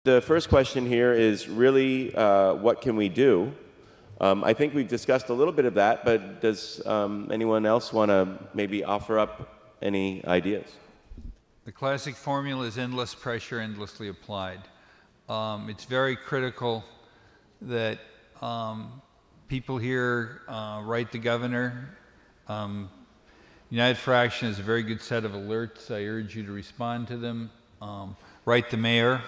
The first question here is really, what can we do? I think we've discussed a little bit of that, but does anyone else want to maybe offer up any ideas? The classic formula is endless pressure, endlessly applied. It's very critical that people here write the governor. United for Action has a very good set of alerts. I urge you to respond to them. Write the mayor.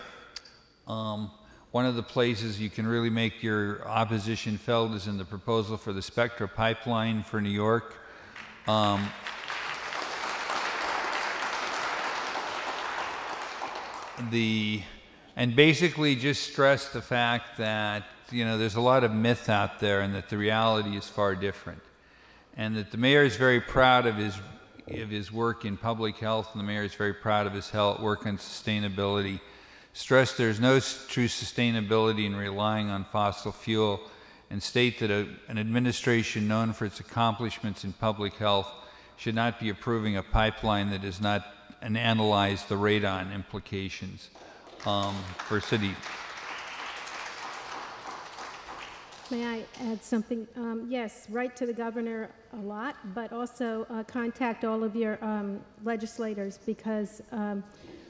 One of the places you can really make your opposition felt is in the proposal for the Spectra Pipeline for New York. And basically just stress the fact that, you know, there's a lot of myth out there and that the reality is far different. And that the mayor is very proud of his work in public health, and the mayor is very proud of his work on sustainability. Stress there's no true sustainability in relying on fossil fuel, and state that an administration known for its accomplishments in public health should not be approving a pipeline that does not analyze the radon implications for city. May I add something? Yes, write to the governor a lot, but also contact all of your legislators, because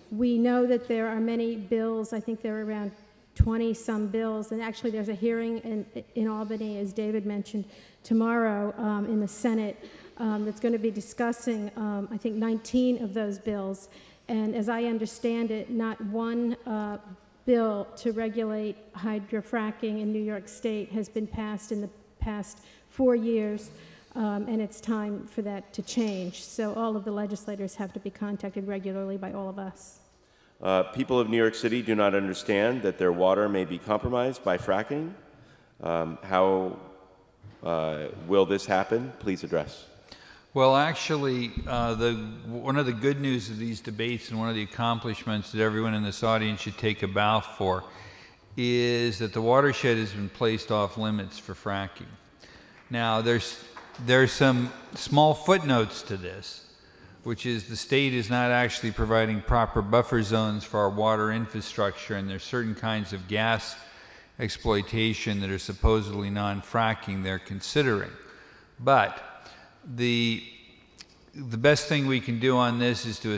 we know that there are many bills. I think there are around 20-some bills, and actually there's a hearing in Albany, as David mentioned, tomorrow in the Senate that's going to be discussing, I think, 19 of those bills. And as I understand it, not one bill to regulate hydrofracking in New York State has been passed in the past 4 years, and it's time for that to change. So all of the legislators have to be contacted regularly by all of us. People of New York City do not understand that their water may be compromised by fracking. How will this happen? Please address. Well, actually, one of the good news of these debates and one of the accomplishments that everyone in this audience should take a bow for is that the watershed has been placed off limits for fracking. Now, there's some small footnotes to this, which is the state is not actually providing proper buffer zones for our water infrastructure, and there's certain kinds of gas exploitation that are supposedly non-fracking they're considering. But the best thing we can do on this is to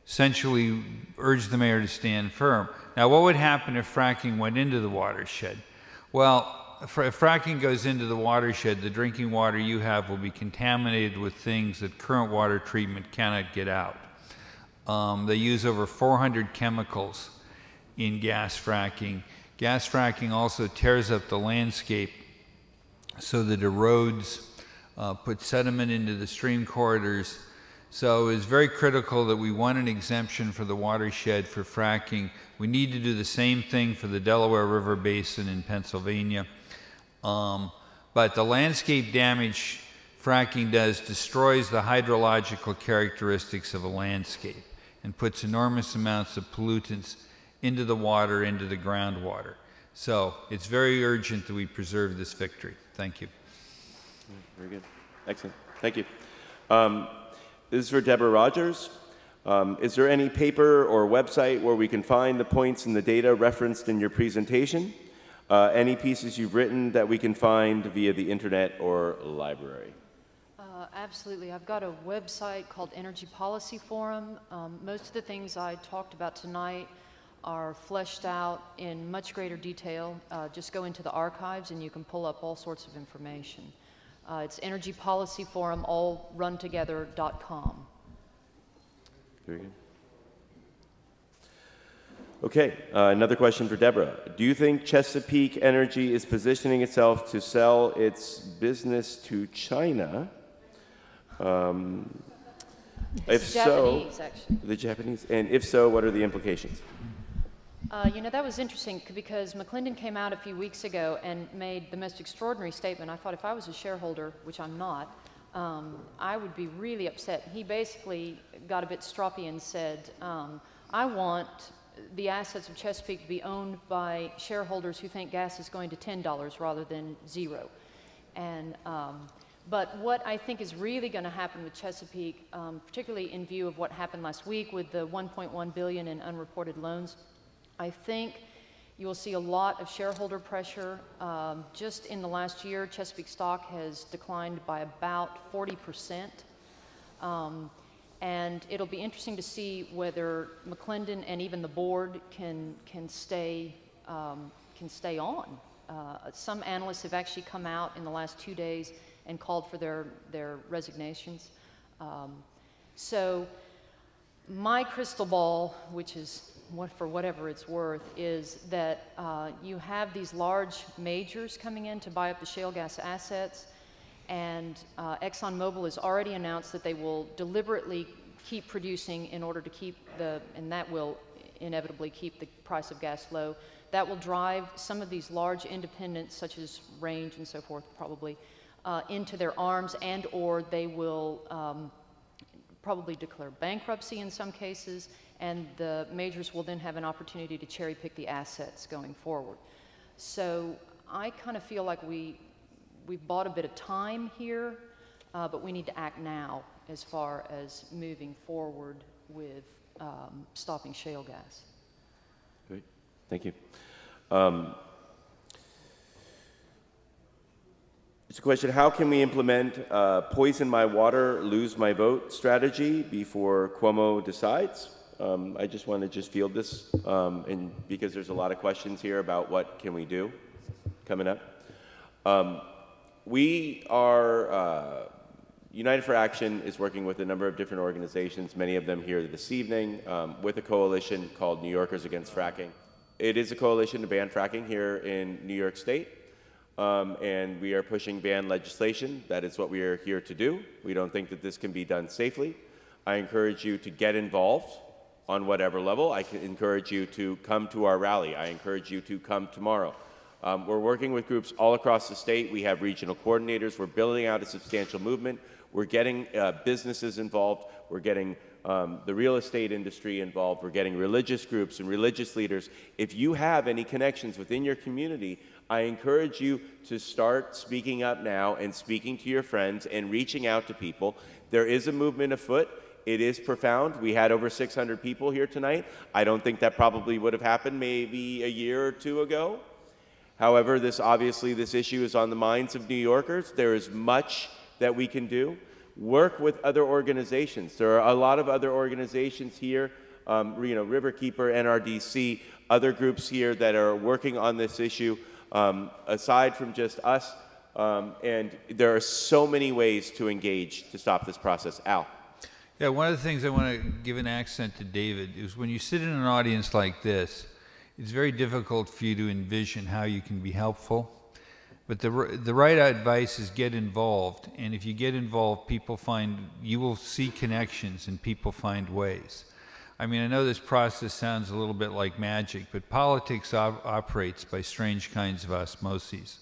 essentially urge the mayor to stand firm. Now, what would happen if fracking went into the watershed? Well, if fracking goes into the watershed, the drinking water you have will be contaminated with things that current water treatment cannot get out. They use over 400 chemicals in gas fracking. Gas fracking also tears up the landscape so that it erodes, puts sediment into the stream corridors. So it's very critical that we want an exemption for the watershed for fracking. We need to do the same thing for the Delaware River Basin in Pennsylvania. But the landscape damage fracking does destroys the hydrological characteristics of a landscape and puts enormous amounts of pollutants into the water, into the groundwater. So it's very urgent that we preserve this victory. Thank you. Very good. Excellent. Thank you. This is for Deborah Rogers. Is there any paper or website where we can find the points and the data referenced in your presentation? Any pieces you've written that we can find via the internet or library? Absolutely. I've got a website called Energy Policy Forum. Most of the things I talked about tonight are fleshed out in much greater detail. Just go into the archives and you can pull up all sorts of information. It's Energy Policy Forum, all run together.com. Very good. Okay, another question for Deborah. Do you think Chesapeake Energy is positioning itself to sell its business to China? If Japanese, so, actually. The Japanese, and if so, what are the implications? You know, that was interesting because McClendon came out a few weeks ago and made the most extraordinary statement. I thought if I was a shareholder, which I'm not, I would be really upset. He basically got a bit stroppy and said, I want the assets of Chesapeake to be owned by shareholders who think gas is going to $10 rather than $0. And, but what I think is really going to happen with Chesapeake, particularly in view of what happened last week with the $1.1 billion in unreported loans, I think you will see a lot of shareholder pressure. Just in the last year, Chesapeake stock has declined by about 40%. And it'll be interesting to see whether McClendon and even the board can stay on. Some analysts have actually come out in the last 2 days and called for their resignations. So my crystal ball, which is for whatever it's worth, is that you have these large majors coming in to buy up the shale gas assets, and ExxonMobil has already announced that they will deliberately keep producing in order to keep and that will inevitably keep the price of gas low. That will drive some of these large independents, such as Range and so forth, probably, into their arms, and or they will probably declare bankruptcy in some cases, and the majors will then have an opportunity to cherry pick the assets going forward. So I kind of feel like we've bought a bit of time here, but we need to act now as far as moving forward with stopping shale gas. Great, thank you. It's a question, how can we implement poison my water, lose my vote strategy before Cuomo decides? I just want to field this, and because there's a lot of questions here about what can we do coming up. We are, United for Action is working with a number of different organizations, many of them here this evening, with a coalition called New Yorkers Against Fracking. It is a coalition to ban fracking here in New York State, and we are pushing ban legislation. That is what we are here to do. We don't think that this can be done safely. I encourage you to get involved on whatever level. I can encourage you to come to our rally. I encourage you to come tomorrow. We're working with groups all across the state. We have regional coordinators. We're building out a substantial movement. We're getting businesses involved. We're getting the real estate industry involved. We're getting religious groups and religious leaders. If you have any connections within your community, I encourage you to start speaking up now and speaking to your friends and reaching out to people. There is a movement afoot. It is profound. We had over 600 people here tonight. I don't think that probably would have happened maybe a year or two ago. However, this issue is on the minds of New Yorkers. There is much that we can do. Work with other organizations. There are a lot of other organizations here, Riverkeeper, NRDC, other groups here that are working on this issue, aside from just us. And there are so many ways to engage to stop this process. Al. Yeah, one of the things I want to give an accent to David is when you sit in an audience like this, it's very difficult for you to envision how you can be helpful. But the right advice is get involved. And if you get involved, you will see connections and people find ways. I mean, I know this process sounds a little bit like magic, but politics operates by strange kinds of osmosis.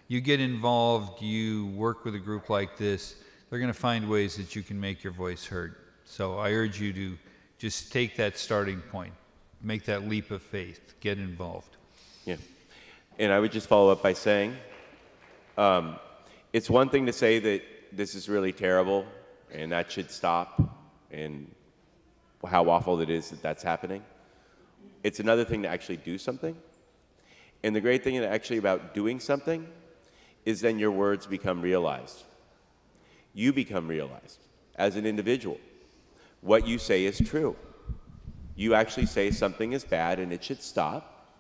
You get involved, you work with a group like this, they're going to find ways that you can make your voice heard. So I urge you to just take that starting point, make that leap of faith, get involved. Yeah, and I would just follow up by saying, it's one thing to say that this is really terrible and that should stop and how awful it is that that's happening. It's another thing to actually do something. And the great thing about doing something is then your words become realized. You become realized as an individual. What you say is true. You actually say something is bad and it should stop.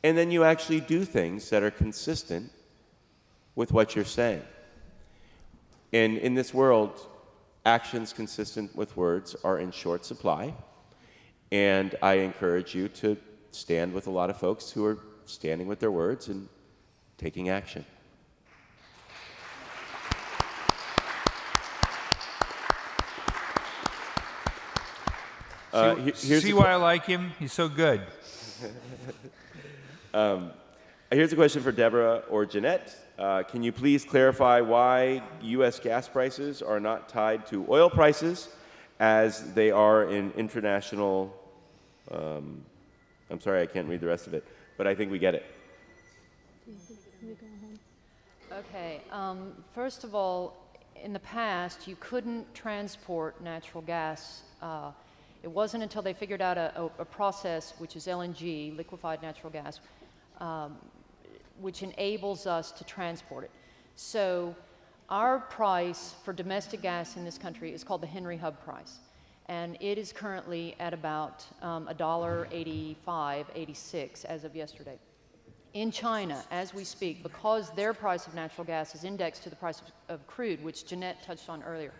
And then you actually do things that are consistent with what you're saying. And in this world, actions consistent with words are in short supply. And I encourage you to stand with a lot of folks who are standing with their words and taking action. See why I like him? He's so good. Here's a question for Deborah or Jeanette. Can you please clarify why U.S. gas prices are not tied to oil prices as they are in international... I'm sorry, I can't read the rest of it, but I think we get it. Okay. First of all, in the past, you couldn't transport natural gas It wasn't until they figured out a process, which is LNG, liquefied natural gas, which enables us to transport it. So our price for domestic gas in this country is called the Henry Hub price. And it is currently at about $1.85, 86 as of yesterday. In China, as we speak, because their price of natural gas is indexed to the price of crude, which Jeanette touched on earlier,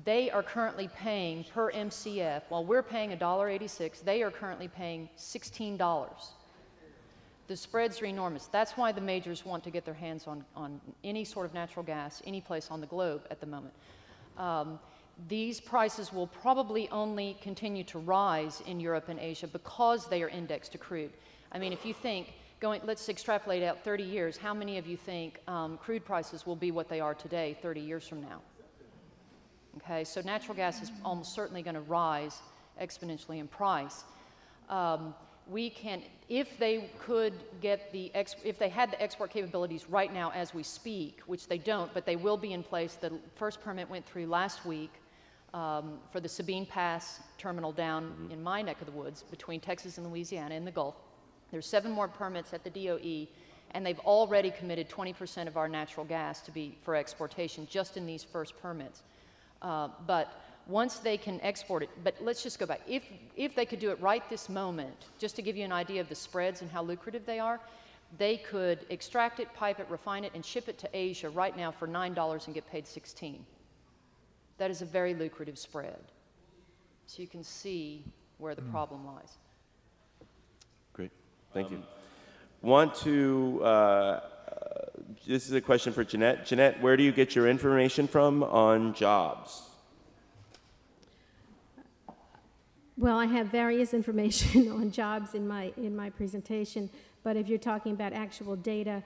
they are currently paying per MCF, while we're paying $1.86, they are currently paying $16. The spreads are enormous. That's why the majors want to get their hands on any sort of natural gas, any place on the globe at the moment. These prices will probably only continue to rise in Europe and Asia because they are indexed to crude. I mean, if you think, let's extrapolate out 30 years, how many of you think crude prices will be what they are today 30 years from now? Okay, so natural gas is almost certainly going to rise exponentially in price. We can, if they could get if they had the export capabilities right now as we speak, which they don't, but they will be in place. The first permit went through last week for the Sabine Pass terminal down in my neck of the woods between Texas and Louisiana in the Gulf. There's 7 more permits at the DOE, and they've already committed 20% of our natural gas to be for exportation just in these first permits. But once they can export it, but let's just go back. If they could do it right this moment, just to give you an idea of the spreads and how lucrative they are, they could extract it, pipe it, refine it, and ship it to Asia right now for $9 and get paid $16. That is a very lucrative spread. So you can see where the problem lies. Great, thank you. Want to, this is a question for Jeanette. Jeanette, where do you get your information from on jobs? Well, I have various information on jobs in my presentation, but if you're talking about actual data,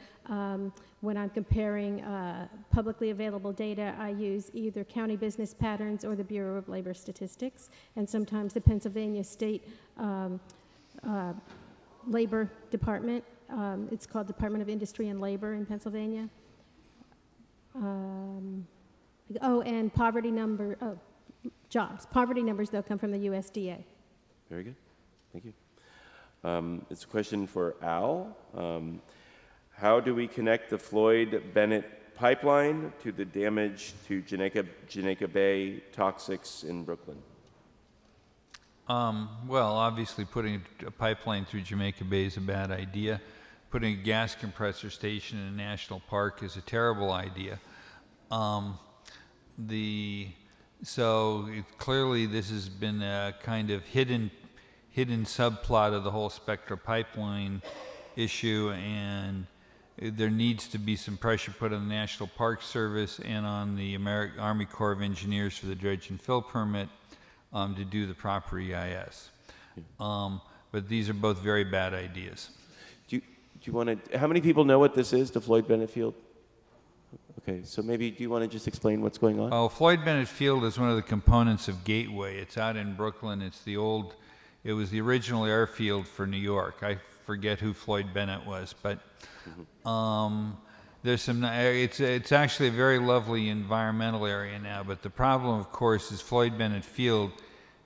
when I'm comparing publicly available data, I use either County Business Patterns or the Bureau of Labor Statistics, and sometimes the Pennsylvania State Labor Department. It's called Department of Industry and Labor in Pennsylvania. And poverty number, jobs. Poverty numbers, though, come from the USDA. Very good. Thank you. It's a question for Al. How do we connect the Floyd-Bennett pipeline to the damage to Jamaica Bay toxics in Brooklyn? Well, obviously putting a pipeline through Jamaica Bay is a bad idea. Putting a gas compressor station in a national park is a terrible idea. Clearly this has been a kind of hidden subplot of the whole Spectra Pipeline issue, and there needs to be some pressure put on the National Park Service and on the Army Corps of Engineers for the dredge and fill permit to do the proper EIS. But these are both very bad ideas. Do you want to, how many people know what this is, the Floyd-Bennett Field? Okay, so maybe do you want to just explain what's going on? Oh, Floyd-Bennett Field is one of the components of Gateway. It's out in Brooklyn. It was the original airfield for New York. I forget who Floyd Bennett was, but there's some, it's actually a very lovely environmental area now, but the problem, of course, is Floyd-Bennett Field,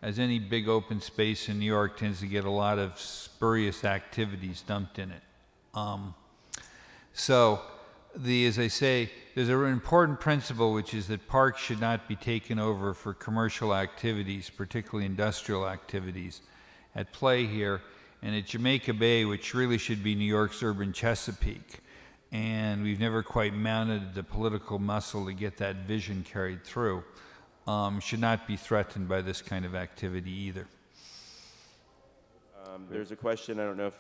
as any big open space in New York, tends to get a lot of spurious activities dumped in it. As I say, there's an important principle, which is that parks should not be taken over for commercial activities, particularly industrial activities, at play here. And at Jamaica Bay, which really should be New York's urban Chesapeake, and we've never quite mounted the political muscle to get that vision carried through, should not be threatened by this kind of activity either. There's a question I don't know if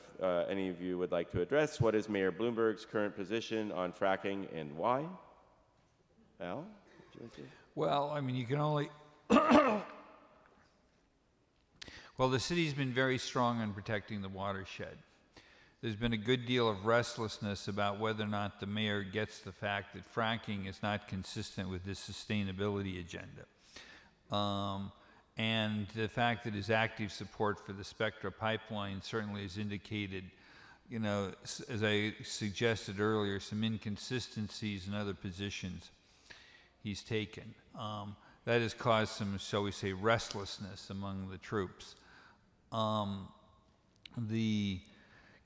any of you would like to address. What is Mayor Bloomberg's current position on fracking and why? Al? Would you like to? Well, I mean, you can only... Well, the city's been very strong on protecting the watershed. There's been a good deal of restlessness about whether or not the mayor gets the fact that fracking is not consistent with his sustainability agenda. And the fact that his active support for the Spectra Pipeline certainly has indicated, you know, as I suggested earlier, some inconsistencies in other positions he's taken. that has caused some, shall we say, restlessness among the troops.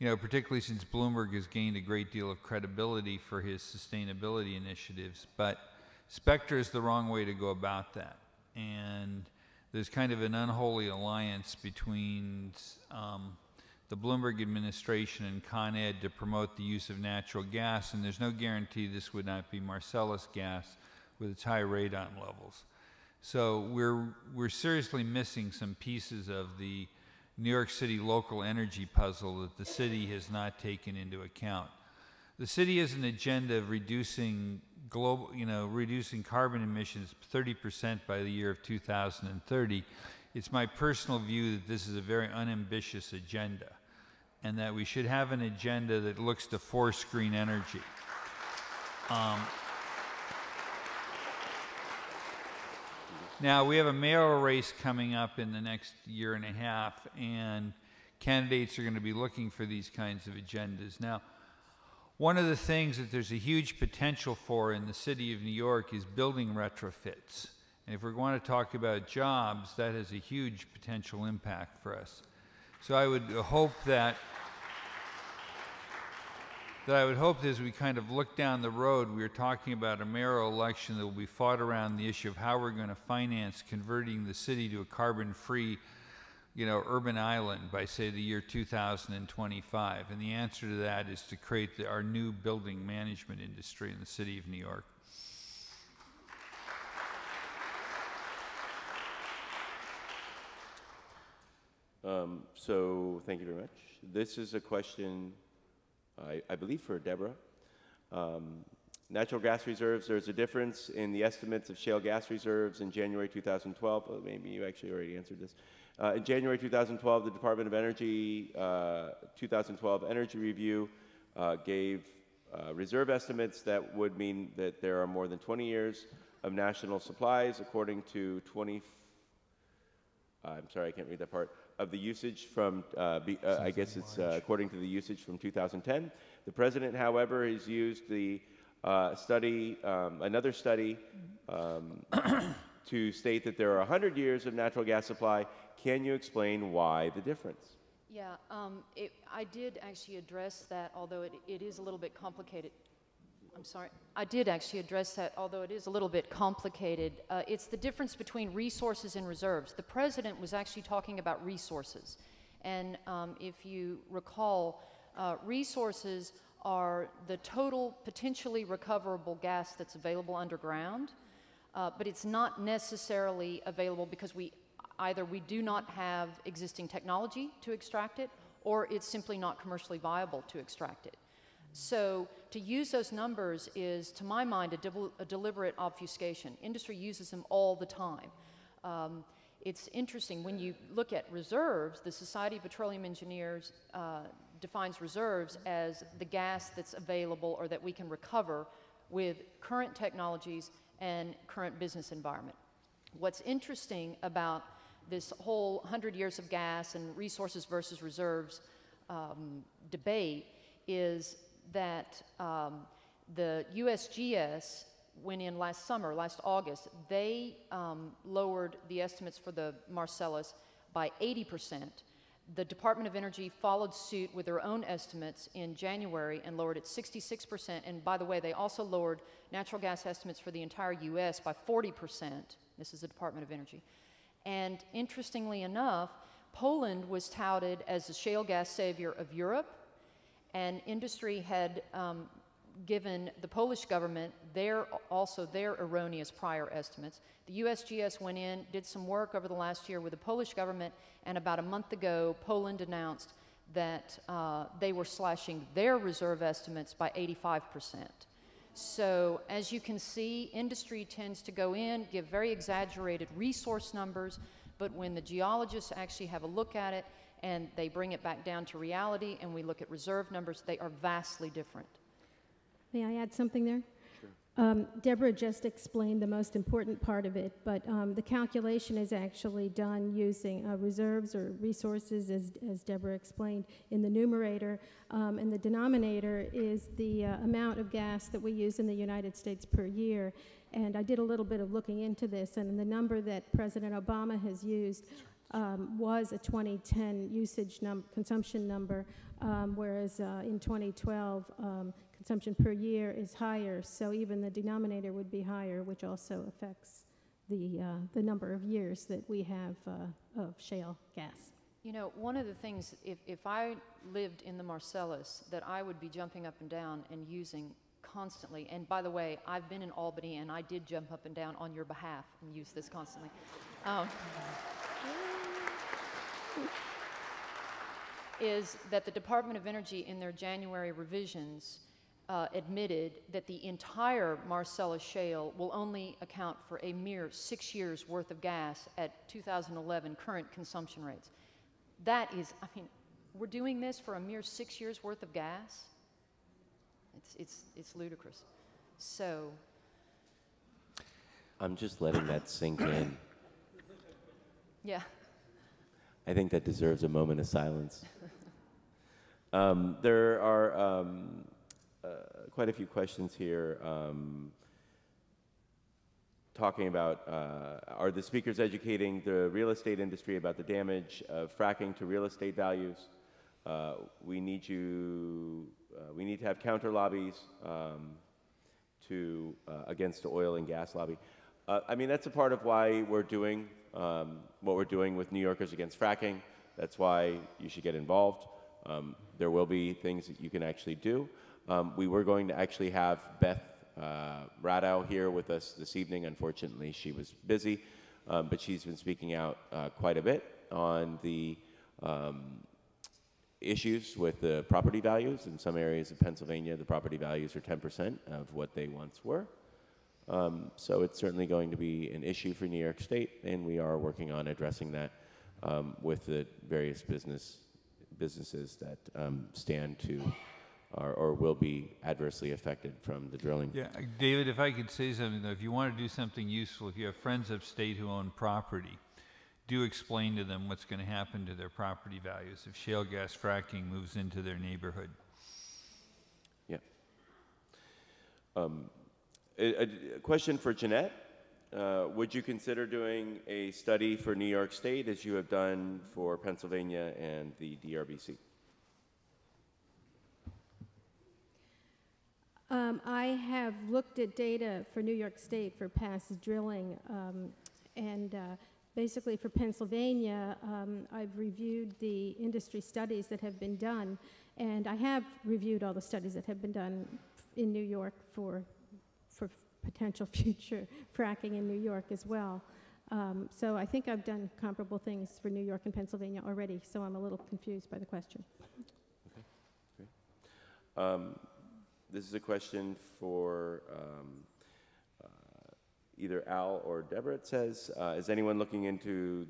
Particularly since Bloomberg has gained a great deal of credibility for his sustainability initiatives, but Spectra is the wrong way to go about that. And there's kind of an unholy alliance between the Bloomberg administration and Con Ed to promote the use of natural gas, and there's no guarantee this would not be Marcellus gas with its high radon levels. So we're seriously missing some pieces of the New York City local energy puzzle that the city has not taken into account. The city has an agenda of reducing reducing carbon emissions 30% by the year of 2030. It's my personal view that this is a very unambitious agenda, and that we should have an agenda that looks to force green energy. Now, we have a mayoral race coming up in the next year and a half, and candidates are going to be looking for these kinds of agendas. Now, one of the things that there's a huge potential for in the city of New York is building retrofits. And if we're going to talk about jobs, that has a huge potential impact for us. So I would hope that as we kind of look down the road, we're talking about a mayoral election that will be fought around the issue of how we're going to finance converting the city to a carbon-free, urban island by, say, the year 2025. And the answer to that is to create our new building management industry in the city of New York. So thank you very much. This is a question, I believe, for Deborah. Natural gas reserves, there's a difference in the estimates of shale gas reserves in January 2012. Well, maybe you actually already answered this. In January 2012, the Department of Energy 2012 Energy Review gave reserve estimates that would mean that there are more than 20 years of national supplies, according to I'm sorry, I can't read that part, of the usage from, I guess it's according to the usage from 2010. The President, however, has used the another study to state that there are 100 years of natural gas supply. Can you explain why the difference? Yeah, I did actually address that, although it is a little bit complicated. I'm sorry. I did actually address that, although it is a little bit complicated. It's the difference between resources and reserves. The President was actually talking about resources. And if you recall, resources are the total potentially recoverable gas that's available underground, but it's not necessarily available because either we do not have existing technology to extract it, or it's simply not commercially viable to extract it. So to use those numbers is, to my mind, a deliberate obfuscation. Industry uses them all the time. It's interesting, when you look at reserves, the Society of Petroleum Engineers defines reserves as the gas that's available or that we can recover with current technologies and current business environment. What's interesting about this whole 100 years of gas and resources versus reserves debate is that the USGS went in last August, they lowered the estimates for the Marcellus by 80%. The Department of Energy followed suit with their own estimates in January and lowered it 66%. And by the way, they also lowered natural gas estimates for the entire US by 40%. This is the Department of Energy. And interestingly enough, Poland was touted as the shale gas savior of Europe, and industry had given the Polish government their erroneous prior estimates. The USGS went in, did some work over the last year with the Polish government, and about a month ago, Poland announced that they were slashing their reserve estimates by 85%. So as you can see, industry tends to go in, give very exaggerated resource numbers, but when the geologists actually have a look at it and they bring it back down to reality and we look at reserve numbers, they are vastly different. May I add something there? Deborah just explained the most important part of it, but the calculation is actually done using reserves or resources, as Deborah explained, in the numerator, and the denominator is the amount of gas that we use in the United States per year. And I did a little bit of looking into this, and the number that President Obama has used was a 2010 consumption number, whereas in 2012, consumption per year is higher, so even the denominator would be higher, which also affects the number of years that we have of shale gas. You know, one of the things, if I lived in the Marcellus, that I would be jumping up and down and using constantly, and by the way, I've been in Albany and I did jump up and down on your behalf and use this constantly. Is that the Department of Energy in their January revisions admitted that the entire Marcellus Shale will only account for a mere 6 years worth of gas at 2011 current consumption rates. That is, I mean, we're doing this for a mere 6 years worth of gas? It's ludicrous. So. I'm just letting that sink in. Yeah. I think that deserves a moment of silence. There are quite a few questions here talking about, are the speakers educating the real estate industry about the damage of fracking to real estate values? We need to have counter lobbies against the oil and gas lobby. I mean, that's a part of why we're doing what we're doing with New Yorkers Against Fracking. That's why you should get involved. There will be things that you can actually do. We were going to actually have Beth Radow here with us this evening. Unfortunately, she was busy, but she's been speaking out quite a bit on the issues with the property values. In some areas of Pennsylvania, the property values are 10% of what they once were. So it's certainly going to be an issue for New York State, and we are working on addressing that with the various businesses that stand to or will be adversely affected from the drilling. Yeah, David, if I could say something though, if you want to do something useful, if you have friends upstate who own property, do explain to them what's going to happen to their property values if shale gas fracking moves into their neighborhood. Yeah. A question for Jeanette. Would you consider doing a study for New York State as you have done for Pennsylvania and the DRBC? I have looked at data for New York State for past drilling, and basically for Pennsylvania, I've reviewed the industry studies that have been done, and I have reviewed all the studies that have been done in New York for potential future fracking in New York as well. So I think I've done comparable things for New York and Pennsylvania already, so I'm a little confused by the question. Okay, great. This is a question for either Al or Deborah. It says, is anyone looking into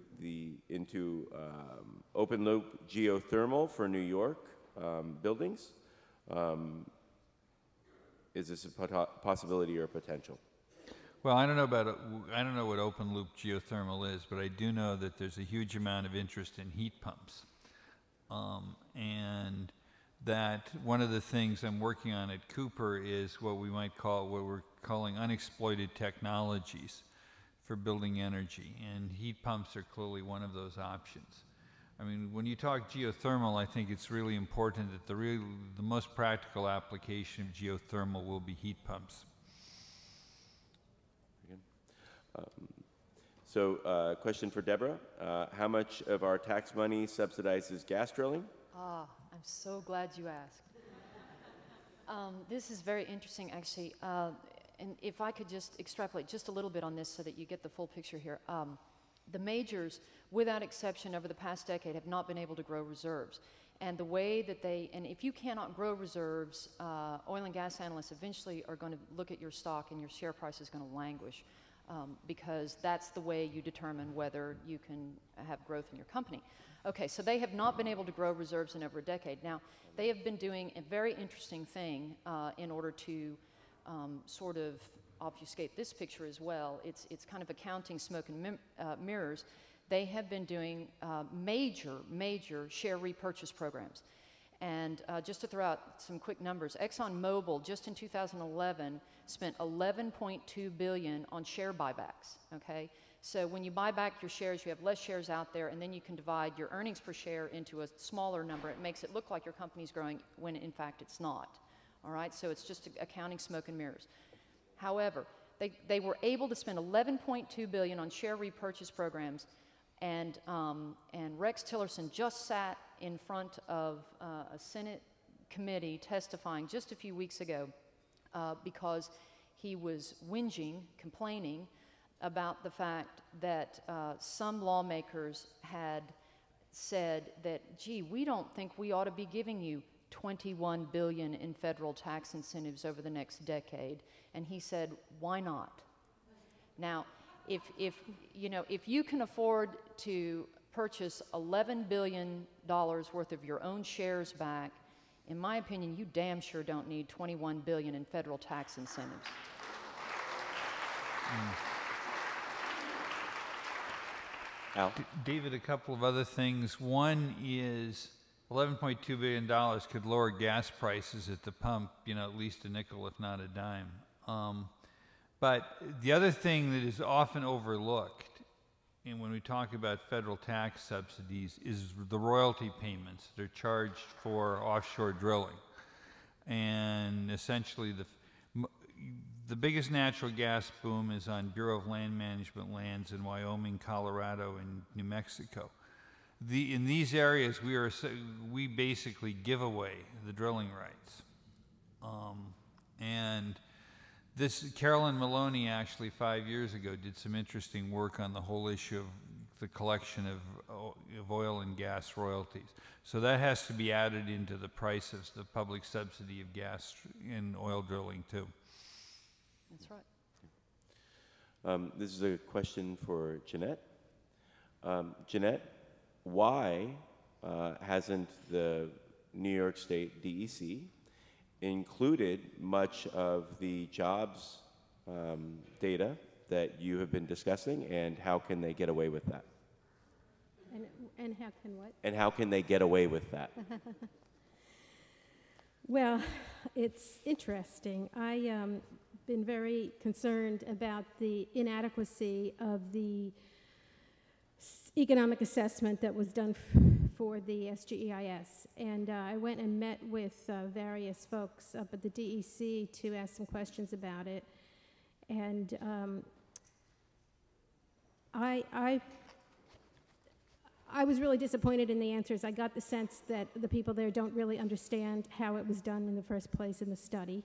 open loop geothermal for New York buildings? Is this a possibility or a potential? Well, I don't know what open loop geothermal is, but I do know that there's a huge amount of interest in heat pumps, and that one of the things I'm working on at Cooper is what we're calling unexploited technologies for building energy, and heat pumps are clearly one of those options. I mean, when you talk geothermal, I think it's really important that the most practical application of geothermal will be heat pumps. So, question for Deborah. How much of our tax money subsidizes gas drilling? I'm so glad you asked. This is very interesting, actually. And if I could just extrapolate just a little bit on this so that you get the full picture here. The majors, without exception, over the past decade have not been able to grow reserves. And the way that and if you cannot grow reserves, oil and gas analysts eventually are going to look at your stock and your share price is going to languish, because that's the way you determine whether you can have growth in your company. Okay, so they have not been able to grow reserves in over a decade. Now, they have been doing a very interesting thing in order to sort of obfuscate this picture as well. It's kind of accounting smoke and mirrors. They have been doing major share repurchase programs. And just to throw out some quick numbers, ExxonMobil just in 2011 spent $11.2 billion on share buybacks, okay? So when you buy back your shares, you have less shares out there, and then you can divide your earnings per share into a smaller number. It makes it look like your company's growing when in fact it's not, all right? So it's just accounting smoke and mirrors. However, they were able to spend $11.2 billion on share repurchase programs, and Rex Tillerson just sat in front of a Senate committee testifying just a few weeks ago because he was whinging, complaining about the fact that some lawmakers had said that, gee, we don't think we ought to be giving you $21 billion in federal tax incentives over the next decade. And he said, why not? Now, if you can afford to purchase $11 billion worth of your own shares back, in my opinion, you damn sure don't need $21 billion in federal tax incentives. Al? David, a couple of other things. One is $11.2 billion could lower gas prices at the pump, at least a nickel, if not a dime. But the other thing that is often overlooked, and when we talk about federal tax subsidies, is the royalty payments that are charged for offshore drilling. And essentially, the biggest natural gas boom is on Bureau of Land Management lands in Wyoming, Colorado, and New Mexico. In these areas, we basically give away the drilling rights. And Carolyn Maloney actually 5 years ago did some interesting work on the whole issue of the collection of oil and gas royalties. So that has to be added into the price of the public subsidy of gas and oil drilling too. That's right. This is a question for Jeanette. Jeanette, why hasn't the New York State DEC included much of the jobs data that you have been discussing, and how can they get away with that? And how can what? And how can they get away with that? Well, it's interesting. I been very concerned about the inadequacy of the economic assessment that was done for the SGEIS. And I went and met with various folks up at the DEC to ask some questions about it. And I was really disappointed in the answers. I got the sense that the people there don't really understand how it was done in the first place in the study.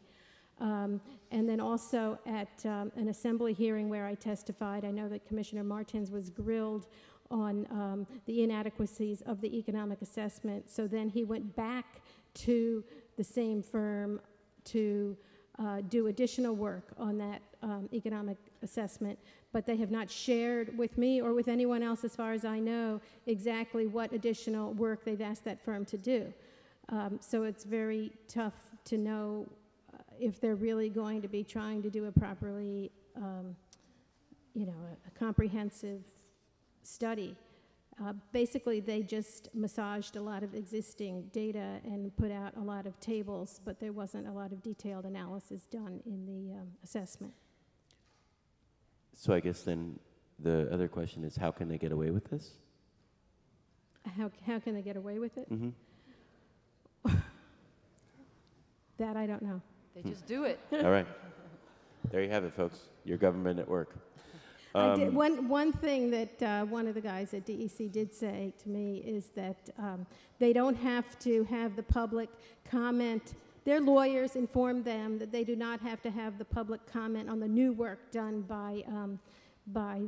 And then also at an assembly hearing where I testified, I know that Commissioner Martins was grilled on the inadequacies of the economic assessment. So then he went back to the same firm to do additional work on that economic assessment, but they have not shared with me or with anyone else, as far as I know, exactly what additional work they've asked that firm to do. So it's very tough to know if they're really going to be trying to do a properly, a comprehensive study. Basically, they just massaged a lot of existing data and put out a lot of tables, but there wasn't a lot of detailed analysis done in the assessment. So I guess then the other question is, how can they get away with this? How can they get away with it? Mm-hmm. That I don't know. They just do it. All right. There you have it, folks. Your government at work. I did, one thing that one of the guys at DEC did say to me is that they don't have to have the public comment. Their lawyers informed them that they do not have to have the public comment on the new work done by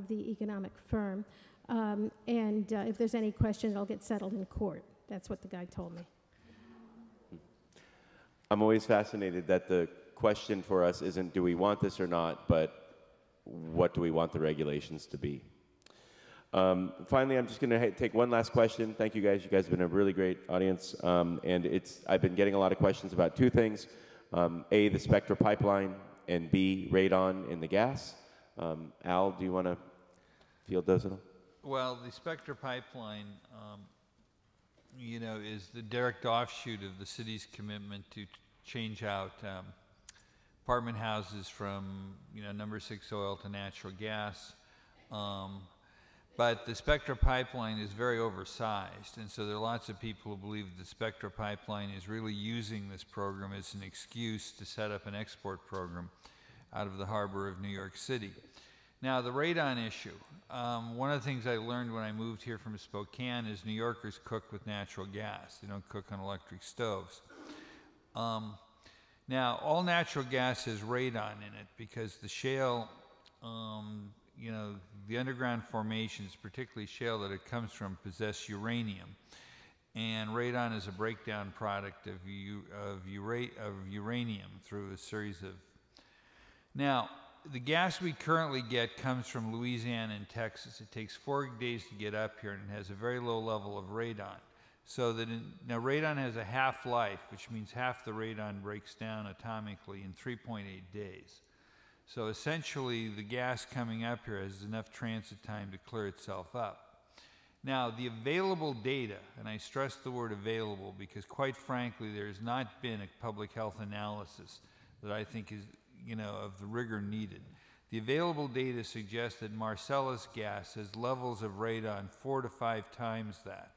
the economic firm. And if there's any question, it'll get settled in court. That's what the guy told me. I'm always fascinated that the question for us isn't do we want this or not, but what do we want the regulations to be? Finally, I'm just going to take one last question. Thank you guys. You guys have been a really great audience. And I've been getting a lot of questions about two things. A, the Spectra Pipeline, and B, radon in the gas. Al, do you want to field those at all? Well, the Spectra Pipeline, you know, is the direct offshoot of the city's commitment to change out apartment houses from, you know, number 6 oil to natural gas. But the Spectra Pipeline is very oversized, and so there are lots of people who believe the Spectra Pipeline is really using this program as an excuse to set up an export program out of the harbor of New York City. Now, the radon issue. One of the things I learned when I moved here from Spokane is New Yorkers cook with natural gas. They don't cook on electric stoves. Now, all natural gas has radon in it because the shale, you know, the underground formations, particularly shale that it comes from, possess uranium. And radon is a breakdown product of uranium through a series of... Now, the gas we currently get comes from Louisiana and Texas. It takes 4 days to get up here, and it has a very low level of radon. So that now radon has a half-life, which means half the radon breaks down atomically in 3.8 days. So essentially, the gas coming up here has enough transit time to clear itself up. Now, the available data, and I stress the word available because quite frankly, there's not been a public health analysis that I think is, you know, of the rigor needed. The available data suggests that Marcellus gas has levels of radon 4 to 5 times that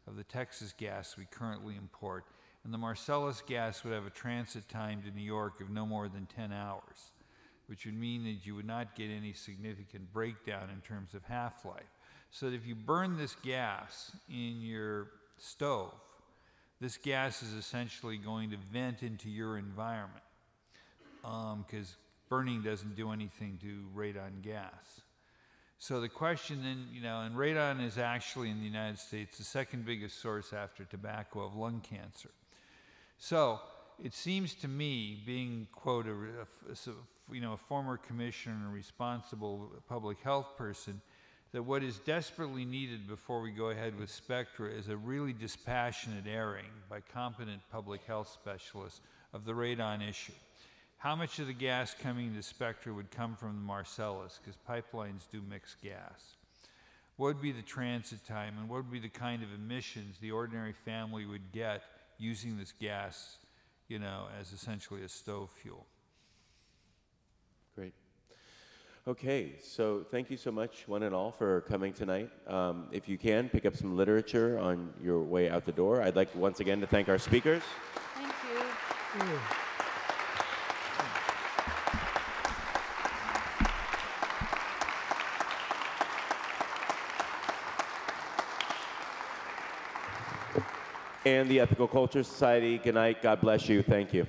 of the Texas gas we currently import. And the Marcellus gas would have a transit time to New York of no more than 10 hours, which would mean that you would not get any significant breakdown in terms of half-life. So that if you burn this gas in your stove, this gas is essentially going to vent into your environment. Because burning doesn't do anything to radon gas. So the question then, you know, and radon is actually in the United States the second biggest source after tobacco of lung cancer. So it seems to me, being, quote, a former commissioner and a responsible public health person, that what is desperately needed before we go ahead with Spectra is a really dispassionate airing by competent public health specialists of the radon issue. How much of the gas coming into Spectra would come from the Marcellus, because pipelines do mix gas? What would be the transit time, and what would be the kind of emissions the ordinary family would get using this gas, you know, as essentially a stove fuel? Great. Okay, so thank you so much, one and all, for coming tonight. If you can, pick up some literature on your way out the door. I'd like once again to thank our speakers. Thank you. And the Ethical Culture Society, good night, God bless you, thank you.